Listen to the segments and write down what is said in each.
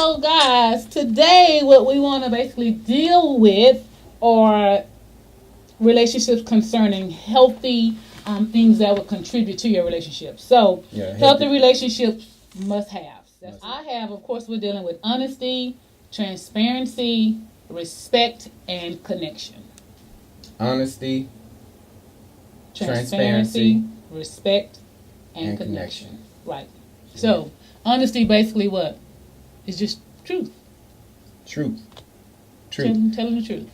So, guys, today what we want to basically deal with are relationships concerning healthy things that will contribute to your relationship. So, healthy relationships must have. I have, of course, we're dealing with honesty, transparency, respect, and connection. Honesty, transparency, respect, and connection. Right. So, honesty basically what? It's just truth. Truth. Telling the truth.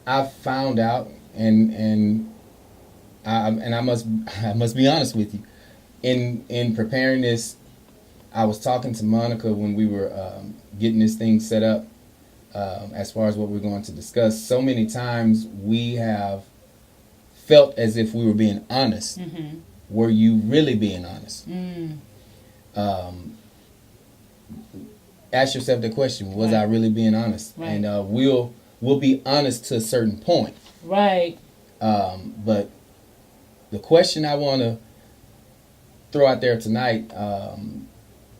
I found out, and I must be honest with you. In preparing this, I was talking to Monica when we were getting this thing set up. As far as what we're going to discuss, so many times we have felt as if we were being honest. Mm-hmm. Were you really being honest? Ask yourself the question: was I really being honest? Right. And we'll be honest to a certain point. Right. But the question I want to throw out there tonight: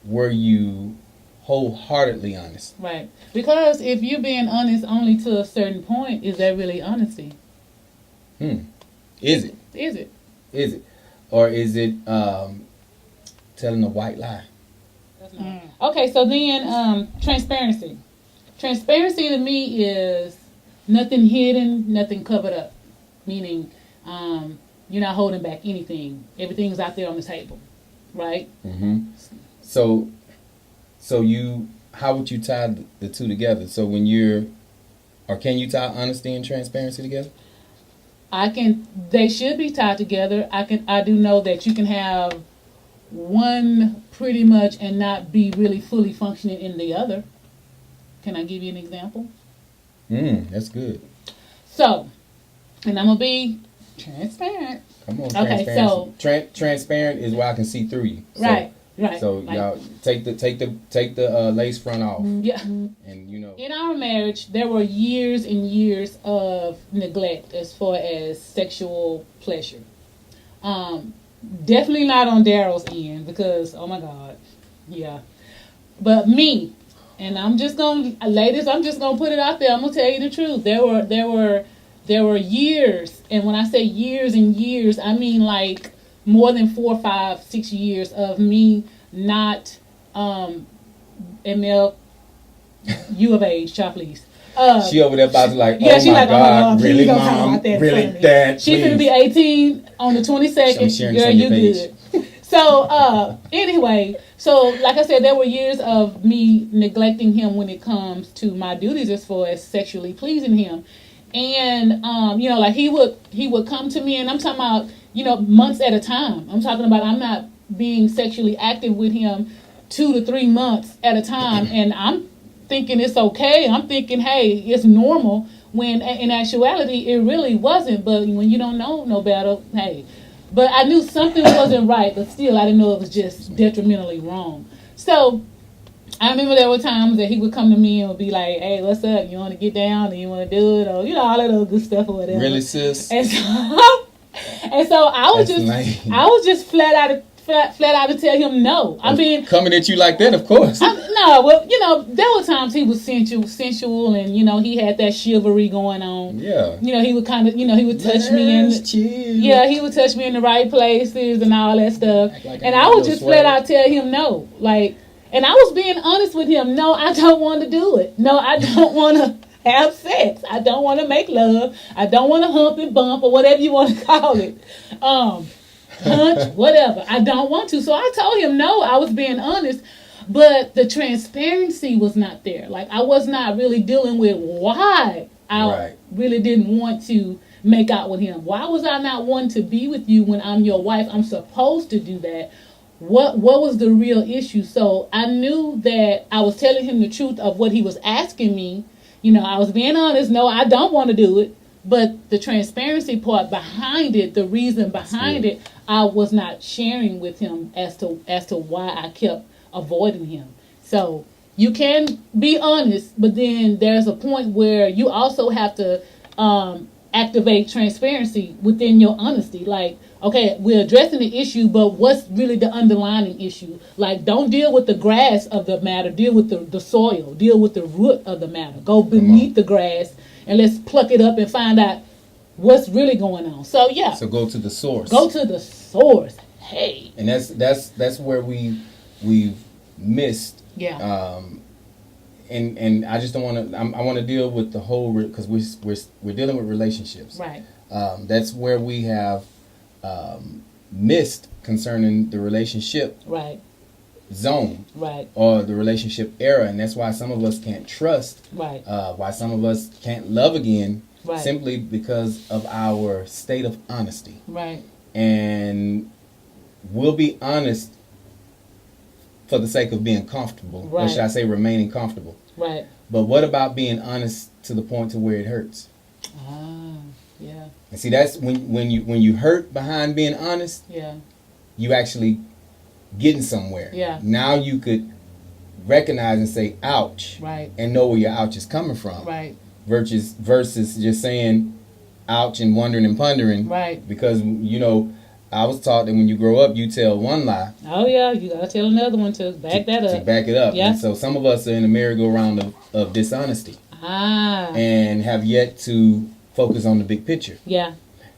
were you wholeheartedly honest? Right. Because if you're being honest only to a certain point, is that really honesty? Is it? Is it? Is it? Or is it telling a white lie? That's not. Okay, so then transparency. Transparency to me is nothing hidden, nothing covered up. Meaning you're not holding back anything. Everything's out there on the table. Right? Mm-hmm. So how would you tie the two together? So can you tie honesty and transparency together? They should be tied together. I do know that you can have one pretty much and not be really fully functioning in the other. Can I give you an example? That's good. So, and I'm going to be transparent. Come on, transparency. Okay, so transparent is where I can see through you. So, right. Right. So y'all take the lace front off. Yeah. And in our marriage, there were years and years of neglect as far as sexual pleasure. Definitely not on Daryl's end because oh my God, yeah. But me, and ladies, I'm just gonna put it out there. I'm gonna tell you the truth. There were years, and when I say years and years, I mean like more than 4, 5, 6 years of me not, Emil, you of age, child, please. She over there about to like, yeah, oh my God, really, Mom, really, Dad, She finna be 18 on the 22nd. Girl, you good. So, anyway, so like I said, there were years of me neglecting him when it comes to my duties as far as sexually pleasing him. And, like he would come to me and I'm talking about, months at a time. I'm talking about I'm not being sexually active with him 2 to 3 months at a time. And I'm thinking it's okay. I'm thinking, hey, it's normal. When in actuality, it really wasn't. But when you don't know no better, hey. But I knew something wasn't right. But still, I didn't know it was just detrimentally wrong. So I remember there were times that he would come to me and would be like, hey, what's up? You want to get down? Do you want to do it? Or, all that other good stuff or whatever. Really, sis? And so I was just flat out to tell him no. I mean, coming at you like that, of course. There were times he was sensual, and he had that chivalry going on. Yeah. He would kind of, he would touch me he would touch me in the right places and all that stuff. And I would just flat out tell him no, and I was being honest with him. No, I don't want to do it. No, I don't want to have sex. I don't want to make love. I don't want to hump and bump or whatever you want to call it. Punch, whatever. I don't want to. So I told him no, I was being honest. But the transparency was not there. Like I was not really dealing with why I really didn't want to make out with him. Why was I not wanting to be with you when I'm your wife? I'm supposed to do that. What was the real issue? So I knew that I was telling him the truth of what he was asking me. I was being honest. No, I don't want to do it. But the transparency part behind it, the reason behind it, I was not sharing with him as to why I kept avoiding him. So you can be honest, but then there's a point where you also have to activate transparency within your honesty. Like, okay, we're addressing the issue, but what's really the underlying issue? Like, don't deal with the grass of the matter. Deal with the soil. Deal with the root of the matter. Go beneath the grass and let's pluck it up and find out what's really going on. So yeah. So go to the source. Go to the source. Hey. And that's where we've missed. Yeah. And I just don't want to. I want to deal with the whole, because we're dealing with relationships. Right. That's where we have missed concerning the relationship. Right. Zone. Right. Or the relationship era, and that's why some of us can't trust. Right. Why some of us can't love again. Right. Simply because of our state of honesty. Right. And we'll be honest for the sake of being comfortable. Right. Or should I say remaining comfortable. Right. But what about being honest to the point to where it hurts? Yeah. And see, that's when you hurt behind being honest. Yeah. You actually getting somewhere. Yeah. Now you could recognize and say ouch. Right. And know where your ouch is coming from. Right. Versus just saying ouch and wondering and pondering. Right. Because I was taught that when you grow up, you tell one lie. Oh, yeah. You got to tell another one to back that up. To back it up. Yeah. And so some of us are in a merry-go-round of dishonesty. And have yet to focus on the big picture. Yeah.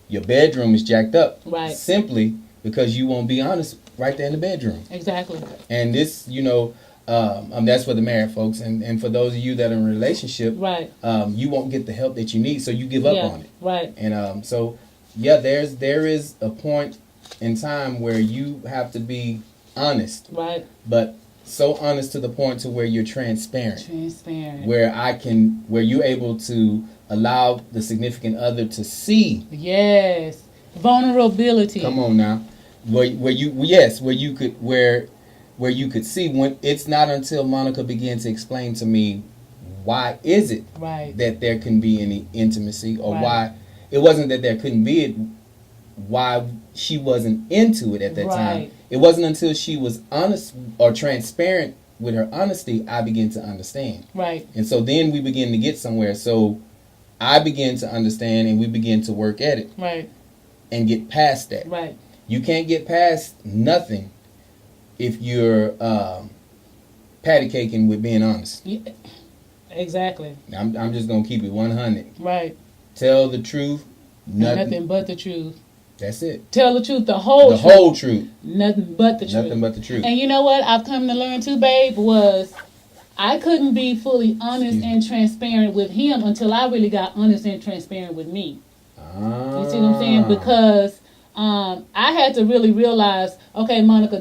Your bedroom is jacked up. Right. Simply because you won't be honest right there in the bedroom. Exactly. And this, that's for the married folks. And for those of you that are in a relationship, right. You won't get the help that you need, so you give up on it. Right. And there is a point in time where you have to be honest. Right. But so honest to the point to where you're transparent. Where you're able to allow the significant other to see. Yes. Vulnerability. Come on now. Where you could see. When it's not until Monica began to explain to me why is it that there can be any intimacy, or why it wasn't that there couldn't be it, why she wasn't into it at that time. It wasn't until she was honest or transparent with her honesty I began to understand. Right. And so then we begin to get somewhere. So I began to understand, and we begin to work at it. Right. And get past that. Right. You can't get past nothing if you're patty caking with being honest. Yeah, exactly. I'm just gonna keep it 100. Right. Tell the truth. Nothing but the truth. That's it. Tell the truth, the whole truth. Nothing but the truth. Nothing but the truth. And you know what I've come to learn too, babe, was I couldn't be fully honest and transparent with him until I really got honest and transparent with me. You see what I'm saying? Because I had to really realize, okay, Monica,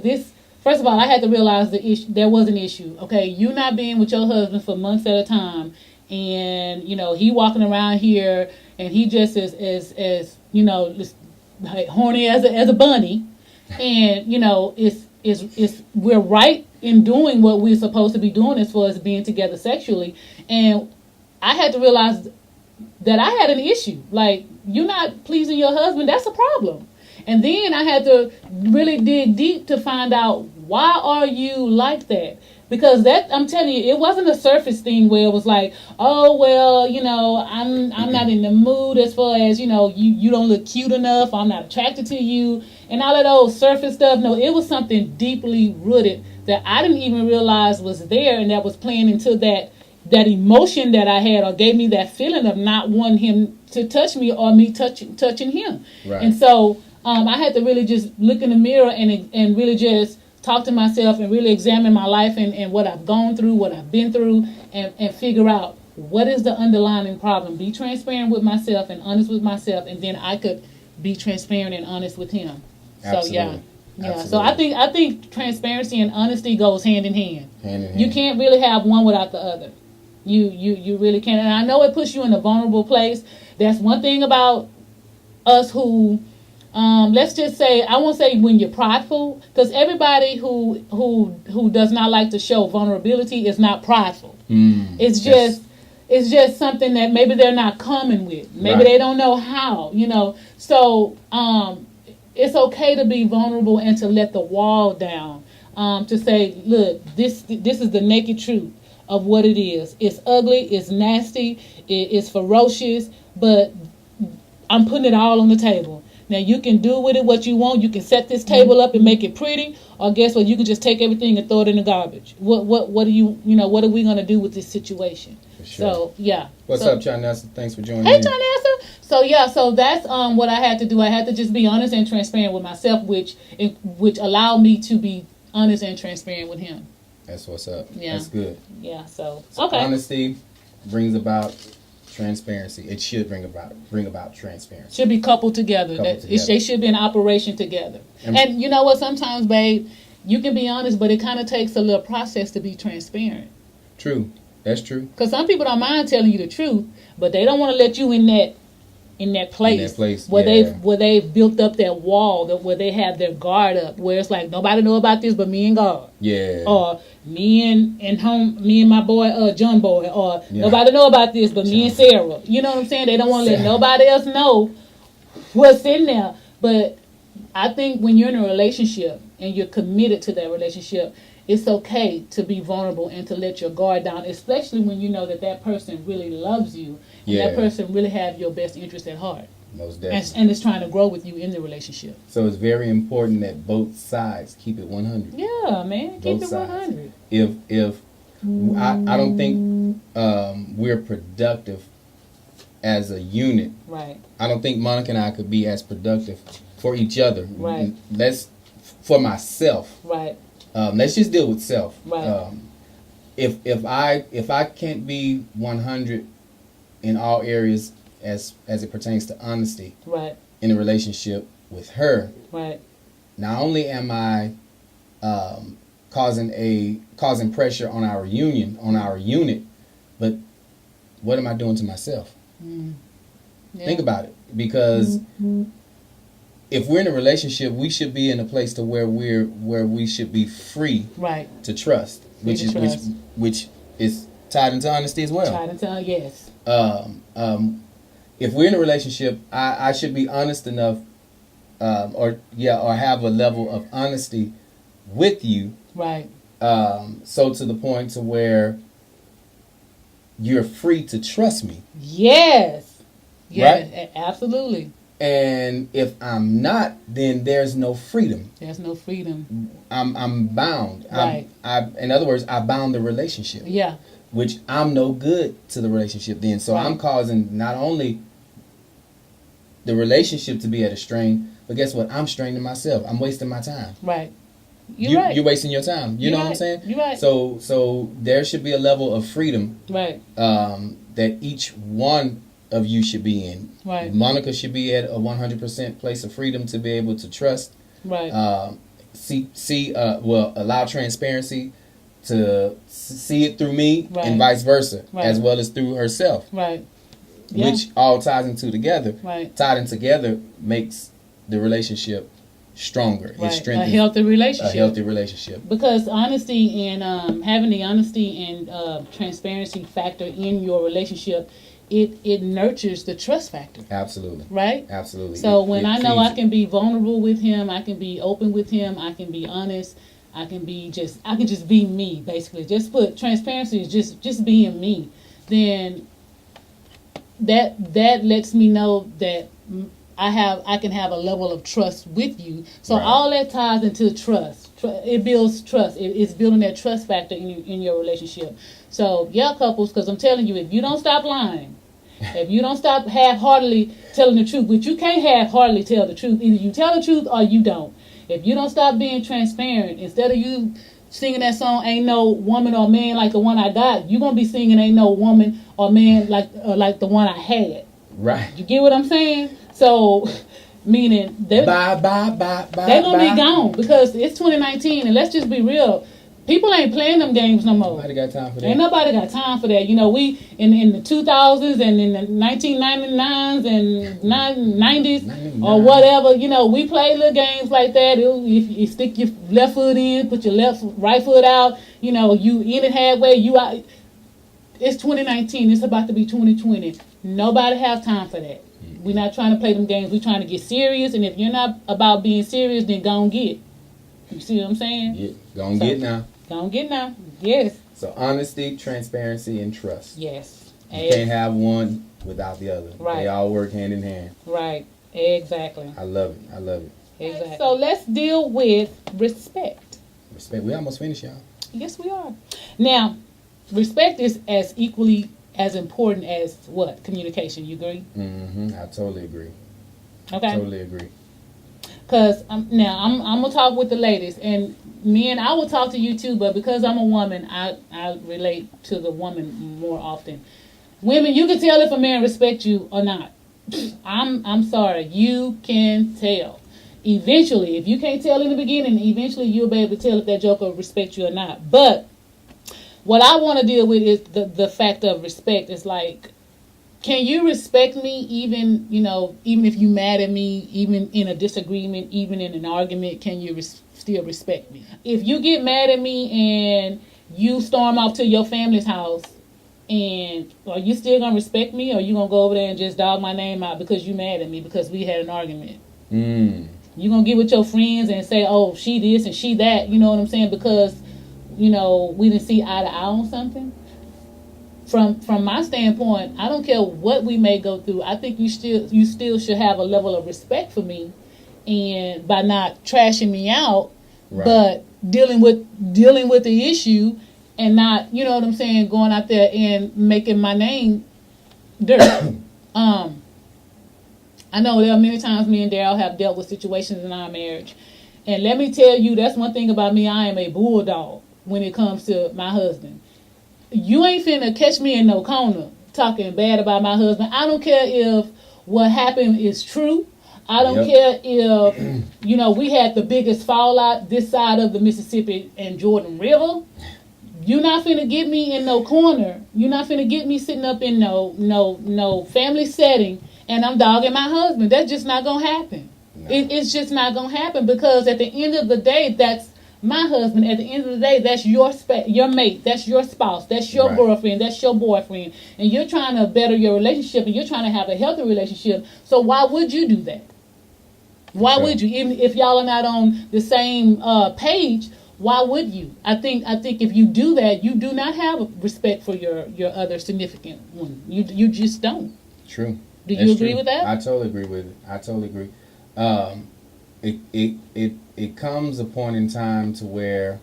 first of all, I had to realize the issue. There was an issue. Okay, you not being with your husband for months at a time, and he walking around here, and he just as like horny as a bunny, and it's we're right in doing what we're supposed to be doing as far as being together sexually, and I had to realize that I had an issue. Like, you're not pleasing your husband, that's a problem. And then I had to really dig deep to find out, why are you like that? Because that, I'm telling you, it wasn't a surface thing where it was like, oh, well, I'm not in the mood as far as, you don't look cute enough, I'm not attracted to you, and all of those surface stuff. No, it was something deeply rooted that I didn't even realize was there, and that was playing into that emotion that I had, or gave me that feeling of not wanting him to touch me, or me touching him. Right. And so I had to really just look in the mirror and really just talk to myself and really examine my life and what I've gone through, what I've been through, and figure out what is the underlying problem. Be transparent with myself and honest with myself, and then I could be transparent and honest with him. Absolutely. So yeah. Absolutely. So I think transparency and honesty goes hand in hand. Hand in hand. You can't really have one without the other. You really can't. And I know it puts you in a vulnerable place. That's one thing about us who, let's just say, I won't say when you're prideful, because everybody who does not like to show vulnerability is not prideful. It's just something that maybe they're not common with. Maybe they don't know how. So it's okay to be vulnerable and to let the wall down. To say, look, this is the naked truth of what it is. It's ugly, it's nasty, it's ferocious, but I'm putting it all on the table. Now you can do with it what you want. You can set this table up and make it pretty, or guess what? You can just take everything and throw it in the garbage. What do what are we gonna do with this situation? For sure. So yeah. What's up, John Nelson? Thanks for joining Hey, me. John Nelson. So yeah, so that's what I had to do. I had to just be honest and transparent with myself, which allowed me to be honest and transparent with him. That's what's up. Yeah. That's good. Yeah. So okay. Honesty brings about transparency. It should bring about transparency. Should be coupled together. They should be in operation together. And you know what? Sometimes, babe, you can be honest, but it kind of takes a little process to be transparent. True. That's true. Because some people don't mind telling you the truth, but they don't want to let you in that place where they've built up that wall, where they have their guard up, where it's like nobody know about this but me and God. Yeah. Or me and my boy John Boy, or nobody know about this but me and Sarah. You know what I'm saying? They don't want to let nobody else know what's in there. But I think when you're in a relationship and you're committed to that relationship, it's okay to be vulnerable and to let your guard down, especially when you know that person really loves you and that person really have your best interest at heart. Most definitely. And is trying to grow with you in the relationship. So it's very important that both sides keep it 100. Yeah, man. Keep it 100. If I don't think we're productive as a unit. Right. I don't think Monica and I could be as productive for each other. Right. That's for myself. Right. Let's just deal with self. Right. If I can't be 100 in all areas as it pertains to honesty, right, in a relationship with her, right, not only am I causing pressure on our unit, but what am I doing to myself? Yeah. Think about it, because if we're in a relationship, we should be in a place to where we should be free, right, to trust, which is tied into honesty as well. Tied into yes. If we're in a relationship, I should be honest enough, or have a level of honesty with you, right? So to the point to where you're free to trust me. Yes. Right? Absolutely. And if I'm not, then there's no freedom. There's no freedom. I'm bound. Right. In other words, I bound the relationship. Yeah. Which I'm no good to the relationship then. So right. I'm causing not only the relationship to be at a strain, but guess what? I'm straining myself. I'm wasting my time. Right. You're wasting your time. You know what I'm saying? You're right. So there should be a level of freedom, right, that each one of you should be in. Right. Monica should be at a 100% place of freedom to be able to trust. Right. Allow transparency to see it through me, right, and vice versa, right, as well as through herself. Right. Yeah. Which all ties into together. Right. Tied in together makes the relationship stronger. Right. It strengthens a healthy relationship. A healthy relationship. Because honesty and having the honesty and transparency factor in your relationship, it nurtures the trust factor. Absolutely. Right? Absolutely. So when I know I can be vulnerable with him, I can be open with him, I can be honest, I can just be me, basically. Just put transparency is just being me. Then that lets me know that I can have a level of trust with you. So right. All that ties into trust. It builds trust. It's building that trust factor in your relationship. So yeah, couples, because I'm telling you, if you don't stop lying, if you don't stop half-heartedly telling the truth, which you can't half-heartedly tell the truth, either you tell the truth or you don't. If you don't stop being transparent, instead of you singing that song, Ain't No Woman or Man Like the One I Got, you're going to be singing Ain't No Woman or Man Like the One I Had. Right. You get what I'm saying? So, meaning they're going to be gone because it's 2019, and let's just be real. People ain't playing them games no more. Nobody got time for that. Ain't nobody got time for that. You know, we in the 2000s and in the 1999s and 90s or whatever, you know, we played little games like that. If you stick your left foot in, put your right foot out, you know, you in it halfway, you out. It's 2019. It's about to be 2020. Nobody have time for that. Mm-hmm. We're not trying to play them games. We're trying to get serious. And if you're not about being serious, then go and get. You see what I'm saying? Yeah, go and get now. Go and get now. Yes. So honesty, transparency, and trust. Yes. You can't have one without the other. Right. They all work hand in hand. Right. Exactly. I love it. I love it. Exactly. So let's deal with respect. Respect. We almost finished, y'all. Yes, we are. Now, respect is as equally as important as what? Communication. You agree? Mm-hmm. I totally agree. Okay. Totally agree. Because now I'm gonna talk with the ladies, and men, I will talk to you too. But because I'm a woman, I relate to the woman more often. Women, you can tell if a man respects you or not. I'm sorry, you can tell. Eventually, if you can't tell in the beginning, eventually you'll be able to tell if that joker respects you or not. But what I want to deal with is the fact of respect. It's like, can you respect me even, even if you mad at me, even in a disagreement, even in an argument, can you still respect me? If you get mad at me and you storm off to your family's house, and are you still going to respect me, or are you going to go over there and just dog my name out because you mad at me because we had an argument? You going to get with your friends and say, oh, she this and she that, you know what I'm saying, because, we didn't see eye to eye on something? From my standpoint, I don't care what we may go through. I think you still should have a level of respect for me, and by not trashing me out, right, but dealing with the issue, and not, you know what I'm saying, going out there and making my name dirt. I know there are many times me and Daryl have dealt with situations in our marriage, and let me tell you, that's one thing about me. I am a bulldog when it comes to my husband. You ain't finna catch me in no corner talking bad about my husband. I don't care if what happened is true. I don't care if, we had the biggest fallout this side of the Mississippi and Jordan River. You're not finna get me in no corner. You're not finna get me sitting up in no family setting and I'm dogging my husband. That's just not gonna happen. No. It's just not gonna happen, because at the end of the day, that's my husband. At the end of the day, that's your mate. That's your spouse. That's your girlfriend. That's your boyfriend. And you're trying to better your relationship, and you're trying to have a healthy relationship. So why would you do that? Why would you? Even if y'all are not on the same page, why would you? I think if you do that, you do not have respect for your other significant one. You just don't. True. Do you agree with that? I totally agree with it. I totally agree. It comes a point in time to where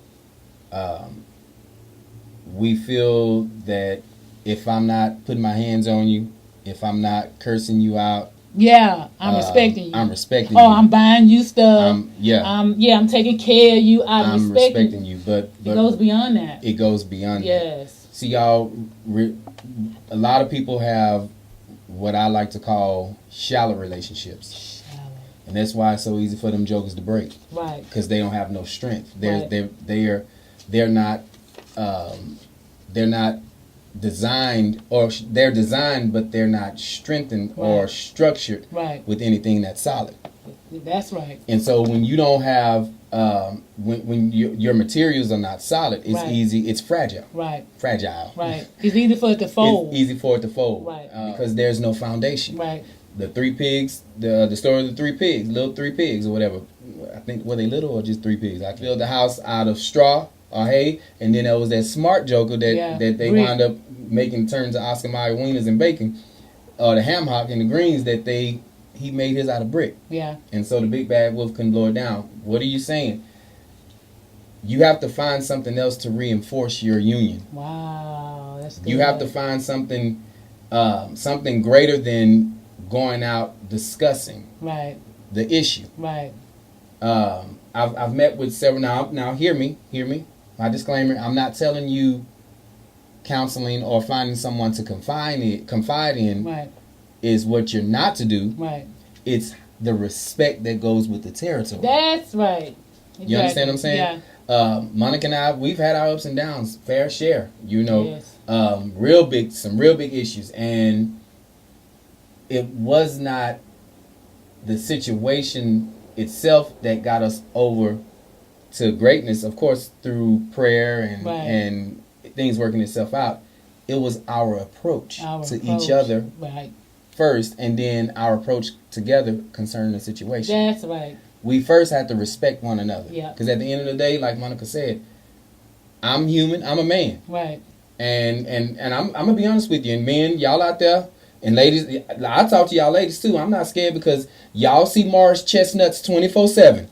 we feel that if I'm not putting my hands on you, if I'm not cursing you out, I'm respecting you. I'm respecting you. Oh, I'm buying you stuff. I'm taking care of you. I'm respecting you. But it goes beyond that. It goes beyond that. Yes. See, y'all, a lot of people have what I like to call shallow relationships. And that's why it's so easy for them jokers to break. Right. Because they don't have no strength. They're not designed, or they're designed, but they're not strengthened or structured with anything that's solid. That's right. And so when you don't have, when your materials are not solid, it's easy. It's fragile. Right. Fragile. Right. It's easy for it to fold. It's easy for it to fold. Right. Because there's no foundation. Right. The three pigs, the story of the three pigs, little three pigs or whatever. I think, were they little or just three pigs? I filled the house out of straw or hay, and then there was that smart joker that they wound up making turns to Oscar Mayer wieners and bacon, or the ham hock and the greens that he made his out of brick. Yeah. And so the big bad wolf couldn't blow it down. What are you saying? You have to find something else to reinforce your union. Wow, that's good. You have to find something greater than going out discussing the issue. Right. I've met with several. Now hear me. My disclaimer: I'm not telling you counseling or finding someone to confide in is what you're not to do. Right. It's the respect that goes with the territory. That's right. Exactly. You understand what I'm saying? Yeah. Monica and I, we've had our ups and downs, fair share. Yes. Some real big issues, and it was not the situation itself that got us over to greatness, of course, through prayer and things working itself out. It was our approach to each other first, and then our approach together concerning the situation. That's right. We first had to respect one another. Yeah. Because at the end of the day, like Monica said, I'm human. I'm a man. Right. And I'm gonna be honest with you, and men, y'all out there, And ladies, I talk to y'all ladies too. I'm not scared because y'all see Mars chestnuts 24/7.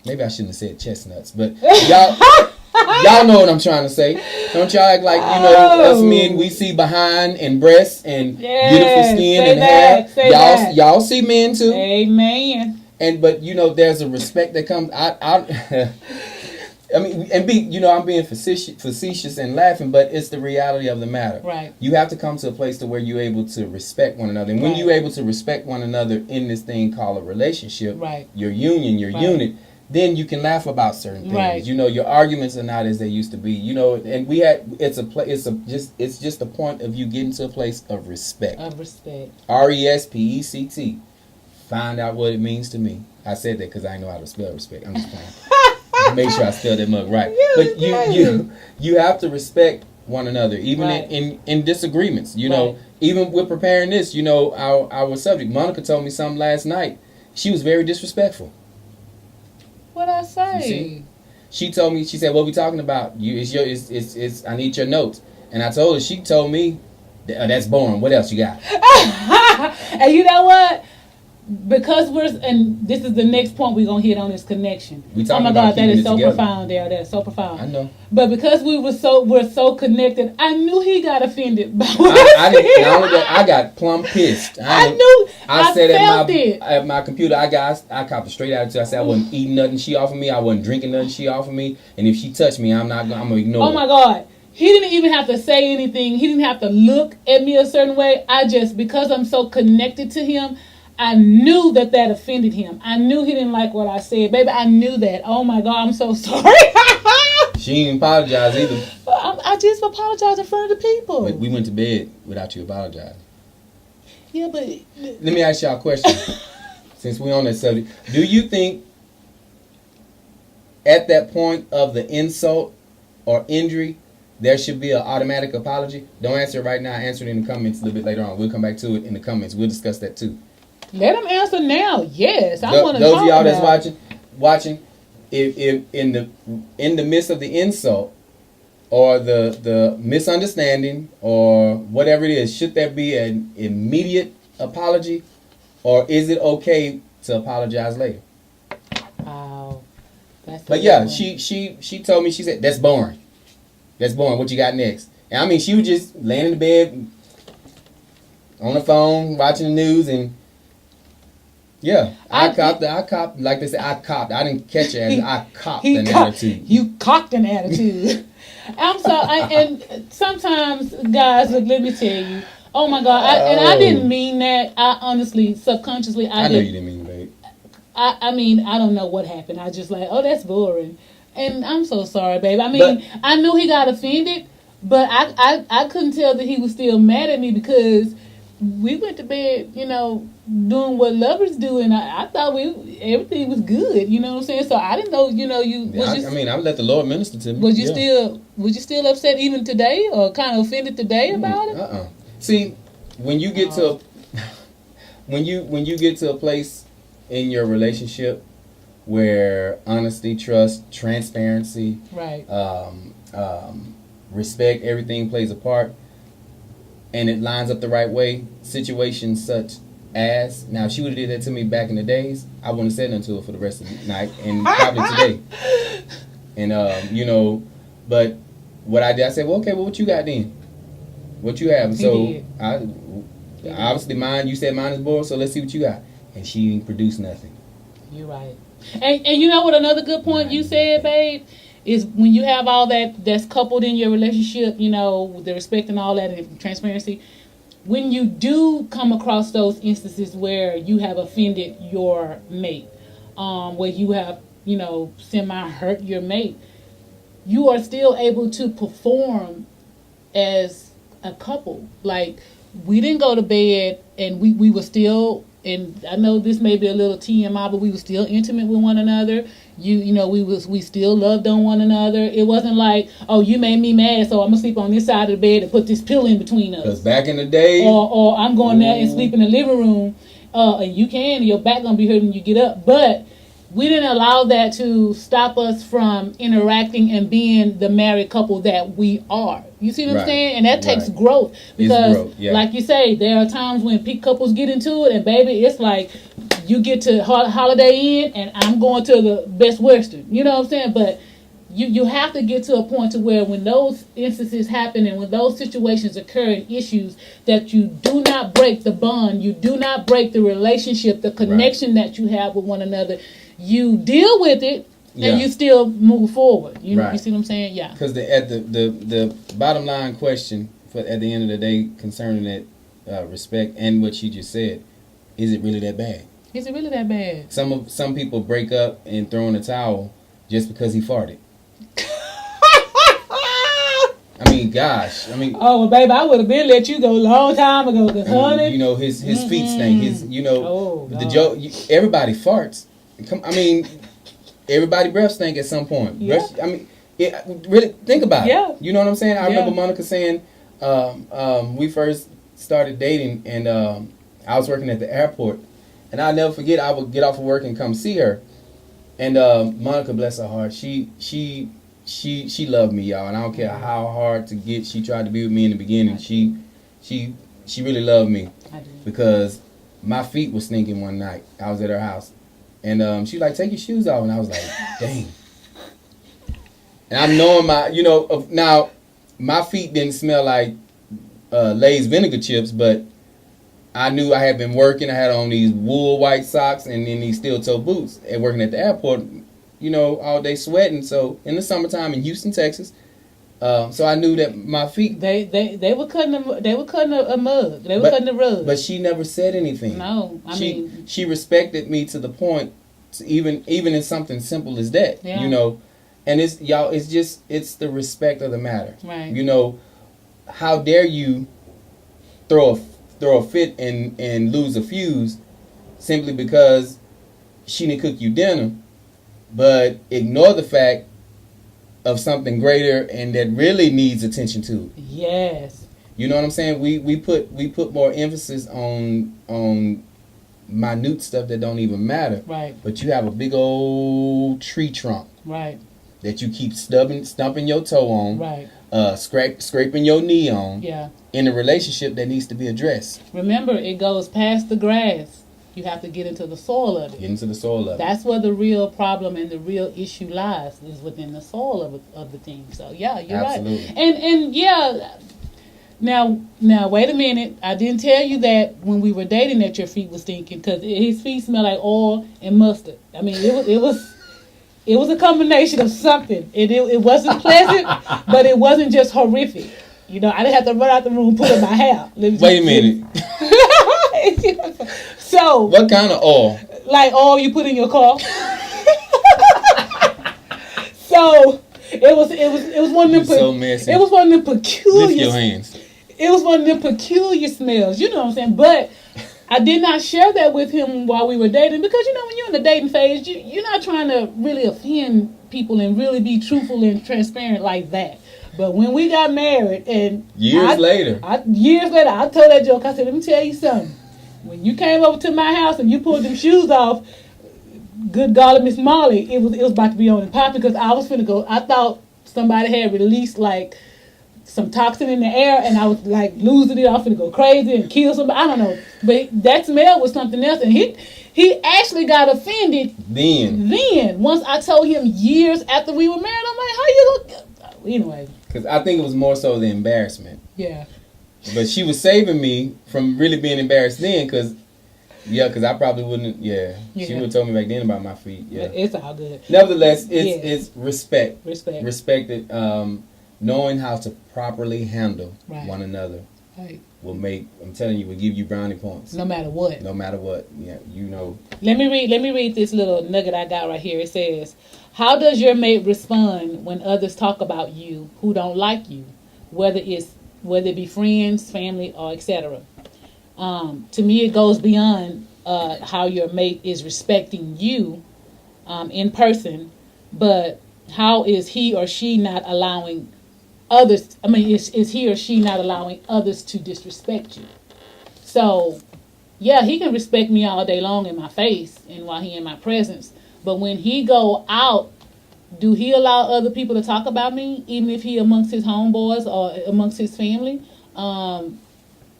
Maybe I shouldn't have said chestnuts, but y'all know what I'm trying to say. Don't y'all act like, us men, we see behind and breasts and beautiful skin and hair. Y'all see men too. Amen. But there's a respect that comes out. I mean, I'm being facetious and laughing, but it's the reality of the matter. Right. You have to come to a place to where you're able to respect one another. And when you're able to respect one another in this thing called a relationship, your union, your unit, then you can laugh about certain things. Right. Your arguments are not as they used to be. And it's just a point of you getting to a place of respect. RESPECT. Find out what it means to me. I said that because I know how to spell respect. I'm just playing. Make sure I spell that mug right. But you have to respect one another, even in disagreements. Even with preparing this, our subject. Monica told me something last night. She was very disrespectful. What'd I say? She told me. She said, "What we talking about? It's I need your notes." And I told her. She told me, "That's boring. What else you got?" And you know what? Because and this is the next point we're gonna hit on, this connection. Oh my God, that is so profound, there. That's so profound. I know. But because we're so connected, I knew he got offended by what I didn't. Not only that, I got plumb pissed. I said at my computer, I copped a straight attitude. I said I wasn't eating nothing she offered me. I wasn't drinking nothing she offered me. And if she touched me, I'm gonna ignore her. Oh my God. He didn't even have to say anything. He didn't have to look at me a certain way. Because I'm so connected to him, I knew that offended him. I knew he didn't like what I said. Baby, I knew that. Oh my God, I'm so sorry. She didn't apologize either. I just apologized in front of the people. But we went to bed without you apologizing. Yeah, but... Let me ask y'all a question. Since we're on that subject. Do you think at that point of the insult or injury, there should be an automatic apology? Don't answer it right now. Answer it in the comments a little bit later on. We'll come back to it in the comments. We'll discuss that too. Let them answer now. Yes, I want to. Those of y'all that's watching, if in the midst of the insult or the misunderstanding or whatever it is, should there be an immediate apology, or is it okay to apologize later? Wow, but yeah, she told me, she said, "That's boring. That's boring. What you got next?" And I mean, she was just laying in the bed on the phone watching the news and. Yeah, I copped, like they said, I copped. I didn't catch it. I copped an attitude. You cocked an attitude. I'm sorry. And sometimes, guys, look, let me tell you. Oh, my God. I didn't mean that. I honestly, subconsciously, I know you didn't mean it, babe. I mean, I don't know what happened. I just like, oh, that's boring. And I'm so sorry, babe. I mean, I knew he got offended, but I couldn't tell that he was still mad at me because we went to bed, doing what lovers do, and I thought everything was good. You know what I'm saying? So I didn't know. I would let the Lord minister to me. Was you still upset even today, or kind of offended today about it? See, when you get to when you get to a place in your relationship where honesty, trust, transparency, right, respect, everything plays a part, and it lines up the right way, situations such as, now if she would have did that to me back in the days, I wouldn't have said nothing to her for the rest of the night, and probably today. And, but what I did, I said, well, okay, what you got then? What you have? So, obviously mine, you said mine is bored, so let's see what you got. And she didn't produce nothing. You're right. And you know what another good point you said, babe? Is when you have all that's coupled in your relationship, the respect and all that and transparency, when you do come across those instances where you have offended your mate, where you have, semi-hurt your mate, you are still able to perform as a couple. Like, we didn't go to bed and we were still, and I know this may be a little TMI, but we were still intimate with one another. We still loved on one another. It wasn't like, oh, you made me mad, so I'm gonna sleep on this side of the bed and put this pillow in between us. Because back in the day, or I'm going there and sleep in the living room, and your back gonna be hurting when you get up. But we didn't allow that to stop us from interacting and being the married couple that we are. You see what I'm saying? And that takes growth. Because, like you say, there are times when couples get into it, and baby, it's like you get to Holiday Inn, and I'm going to the Best Western. You know what I'm saying? But you have to get to a point to where when those instances happen and when those situations occur and issues, that you do not break the bond, you do not break the relationship, the connection that you have with one another. You deal with it, and you still move forward. You see what I'm saying? Yeah. Because the bottom line question at the end of the day concerning that respect and what she just said, is it really that bad? Is it really that bad? Some people break up and throw in a towel just because he farted. I mean, gosh. I mean. Oh, well, baby, I would have been let you go a long time ago. Cause honey, you know his feet stink. The joke. Everybody farts. I mean, everybody breath stink at some point. Yeah. I mean, really think about it. You know what I'm saying? I remember Monica saying, we first started dating, and I was working at the airport, and I'll never forget. I would get off of work and come see her, and Monica, bless her heart, she loved me, y'all, and I don't care how hard to get she tried to be with me in the beginning. She really loved me because my feet were stinking one night. I was at her house. And she like, take your shoes off. And I was like, dang. And I'm knowing now my feet didn't smell like Lay's vinegar chips, but I knew I had been working. I had on these wool white socks and then these steel toe boots and working at the airport, all day sweating. So in the summertime in Houston, Texas, so I knew that my feet they were cutting a mug. They were cutting the rug. But she never said anything. No, she respected me to the point, even in something simple as that. And it's the respect of the matter. Right. How dare you throw a fit and lose a fuse simply because she didn't cook you dinner, but ignore the fact of something greater and that really needs attention to. Yes. You know what I'm saying? We put more emphasis on minute stuff that don't even matter. Right. But you have a big old tree trunk. Right. That you keep stumping your toe on. Right. Scraping your knee on. Yeah. In a relationship that needs to be addressed. Remember, it goes past the grass. You have to get into the soil of it. Get into the soil of it. That's where the real problem and the real issue lies, is within the soil of the thing. So yeah, you're Absolutely. right. And yeah. Now wait a minute. I didn't tell you that when we were dating that your feet were stinking, because his feet smell like oil and mustard. I mean, it was a combination of something. It wasn't pleasant, but it wasn't just horrific. I didn't have to run out the room and pull up my hair. Wait a minute. So what kind of oil? Like oil you put in your car. So it was one of them. So messy. It was one of them peculiar. Lift your hands. It was one of them peculiar smells. You know what I'm saying? But I did not share that with him while we were dating, because when you're in the dating phase, you're not trying to really offend people and really be truthful and transparent like that. But when we got married, and years later, I told that joke. I said, let me tell you something. When you came over to my house and you pulled them shoes off, good golly, Miss Molly, it was about to be on and pop, because I was finna go. I thought somebody had released like some toxin in the air, and I was like losing it. I was finna go crazy and kill somebody. I don't know, but that smell was something else, and he actually got offended. Then once I told him years after we were married, I'm like, how you look? Anyway. Because I think it was more so the embarrassment. Yeah. But she was saving me from really being embarrassed then, because I probably wouldn't. Yeah. She would have told me back then about my feet. Yeah. It's all good. Nevertheless, it's respect. Respect it. Knowing how to properly handle one another will make. I'm telling you, will give you brownie points. No matter what. Yeah. Let me read this little nugget I got right here. It says, how does your mate respond when others talk about you who don't like you, whether it be friends, family, or etc.? To me, it goes beyond how your mate is respecting you in person, but how is he or she not allowing others? I mean, is he or she not allowing others to disrespect you? So, yeah, he can respect me all day long in my face and while he in my presence. But when he go out, do he allow other people to talk about me, even if he amongst his homeboys or amongst his family?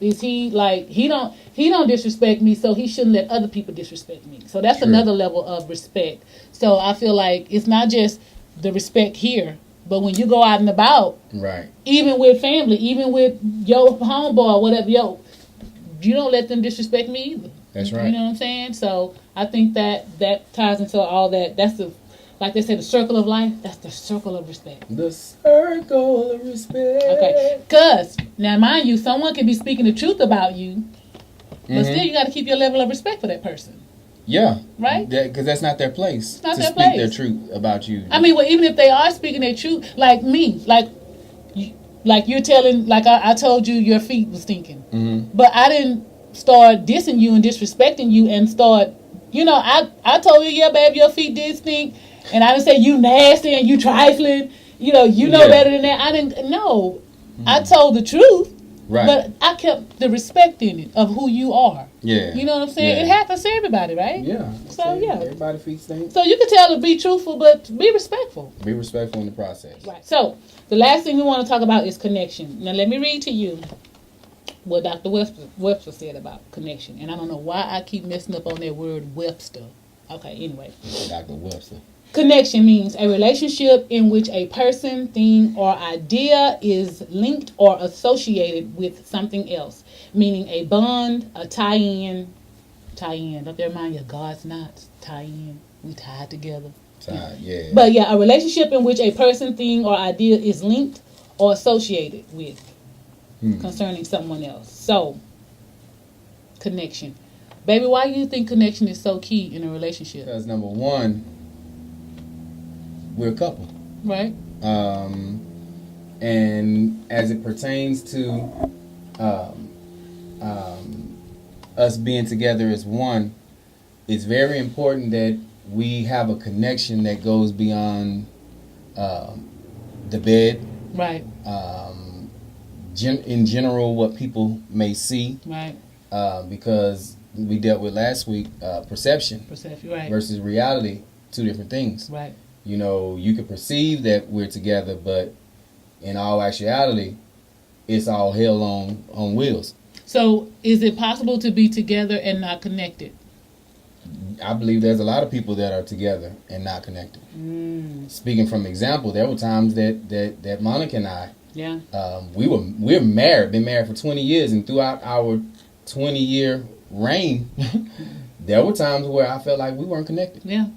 Is he like he don't disrespect me, so he shouldn't let other people disrespect me. So that's another level of respect. So I feel like it's not just the respect here, but when you go out and about, right? Even with family, even with your homeboy or whatever, you don't let them disrespect me either. That's right. You know what I'm saying? So I think that ties into all that. That's the, like they say, the circle of life. That's the circle of respect. The circle of respect. Okay. Because, now mind you, someone can be speaking the truth about you, but still you got to keep your level of respect for that person. Yeah. Right? Because that's not their place. It's not to their speak place. their truth about you. I mean, well, even if they are speaking their truth, like me, like you're telling, like I told you your feet was stinking. Mm-hmm. But I didn't start dissing you and disrespecting you and start, I told you, yeah, babe, your feet did stink. And I didn't say you nasty and you trifling. You know better than that. I didn't. No, I told the truth. Right. But I kept the respect in it of who you are. Yeah. You know what I'm saying? Yeah. It happens to everybody, right? Yeah. So yeah. Everybody feet stink. So you can tell to be truthful, but be respectful. Be respectful in the process. Right. So the last thing we want to talk about is connection. Now let me read to you what Dr. Webster said about connection. And I don't know why I keep messing up on that word Webster. Okay, anyway. Dr. Webster. Connection means a relationship in which a person, thing, or idea is linked or associated with something else, meaning a bond, a tie-in. Don't they remind you of God's knots? Tie-in. We tied together. Tied, yeah. But yeah, a relationship in which a person, thing, or idea is linked or associated with concerning someone else. So, connection. Baby, why do you think connection is so key in a relationship? Because number one, we're a couple. Right. And as it pertains to us being together as one, it's very important that we have a connection that goes beyond the bed. Right. In general, what people may see. Right. Because we dealt with last week perception right. versus reality, two different things. Right. You could perceive that we're together, but in all actuality, it's all hell on wheels. So, is it possible to be together and not connected? I believe there's a lot of people that are together and not connected. Speaking from example, there were times that Monica and I, we're married, been married for 20 years, and throughout our 20-year reign, there were times where I felt like we weren't connected. Yeah,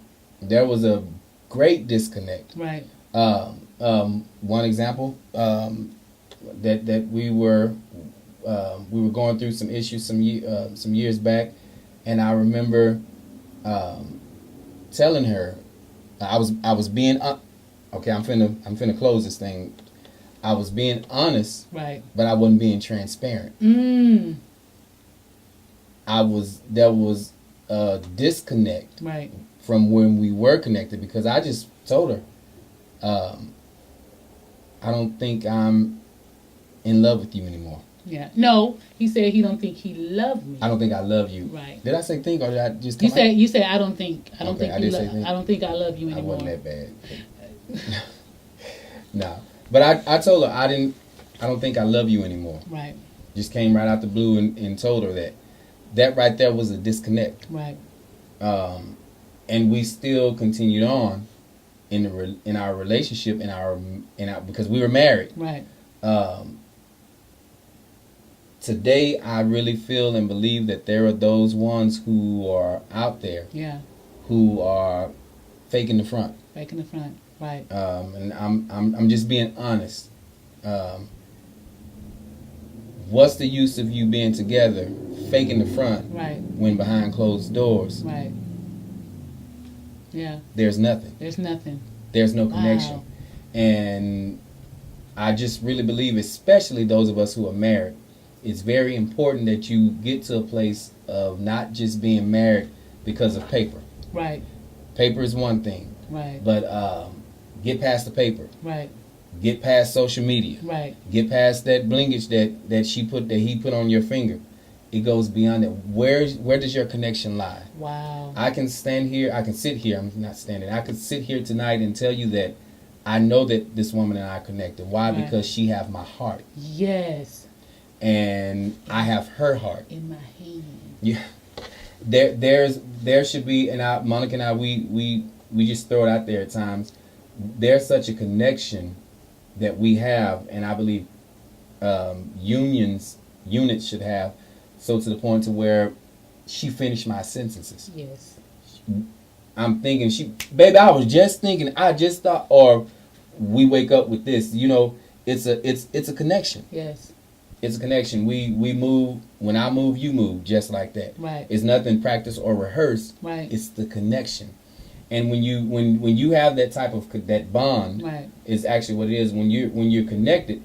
there was a great disconnect. Right. One example that we were going through some issues some years back, and I remember telling her I was being okay. I'm finna close this thing. I was being honest, right? But I wasn't being transparent. There was a disconnect, right, from when we were connected, because I just told her, I don't think I'm in love with you anymore. Yeah. No, he said he don't think he loved me. I don't think I love you. Right. Did I say think, or did I just come You said I don't think I don't think I love you anymore. I wasn't that bad. No. But I told her I don't think I love you anymore. Right. Just came right out the blue and told her that. That right there was a disconnect. Right. And we still continued on in our relationship, in our because we were married. Right. Today, I really feel and believe that there are those ones who are out there, who are faking the front. Faking the front, right? And I'm just being honest. What's the use of you being together, faking the front, right, when behind closed doors, right? Yeah. There's nothing. There's nothing. There's no connection. Wow. And I just really believe, especially those of us who are married, it's very important that you get to a place of not just being married because of paper. Right. Paper is one thing. Right. But get past the paper. Right. Get past social media. Right. Get past that blingage that he put on your finger, it goes beyond that. Where does your connection lie? Wow. I can sit here. I'm not standing. I can sit here tonight and tell you that I know that this woman and I are connected. Why? Right. Because she have my heart. Yes. And I have her heart. In my hand. Yeah. There should be, and Monica and I, we just throw it out there at times. There's such a connection that we have, and I believe units should have, so to the point to where she finished my sentences. Yes. I'm thinking, baby, I was just thinking, I just thought, or we wake up with this, it's a connection. Yes. It's a connection. We move, when I move, you move, just like that. Right. It's nothing practiced or rehearsed. Right. It's the connection. And when you have that type of that bond, right, is actually what it is. When you're connected,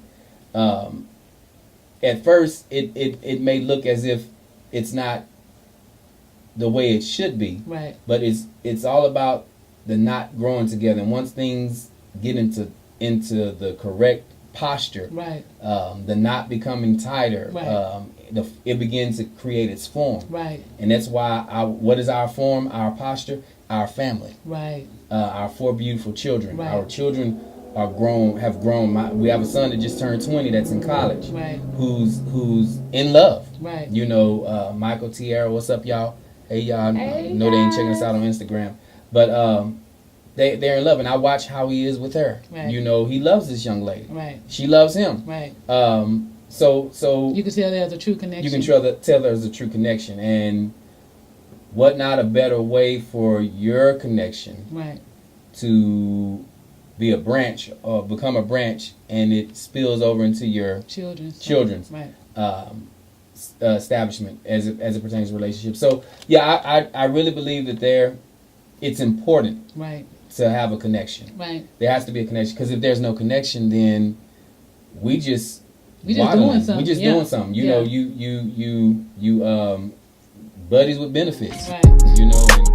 at first it may look as if it's not the way it should be. Right. But it's all about the knot growing together. And once things get into the correct posture, right, the knot becoming tighter, right, it begins to create its form. Right. And that's why what is our form, our posture? Our family. Right. Our 4 beautiful children. Right. Our children have grown. We have a son that just turned 20 that's in college. Right. Who's in love. Right. Michael Tierra, what's up, y'all? Hey, y'all. Hey, know they ain't checking us out on Instagram. But they're in love, and I watch how he is with her. Right. He loves this young lady. Right. She loves him. Right. So you can tell there's a true connection. You can tell there's a true connection, and what not a better way for your connection, right, to be a branch or become a branch, and it spills over into your children's right, establishment as it pertains to relationships. So yeah, I really believe that it's important, right, to have a connection. Right. There has to be a connection, because if there's no connection, then we just doing something. Doing something. You buddies with benefits. Right. And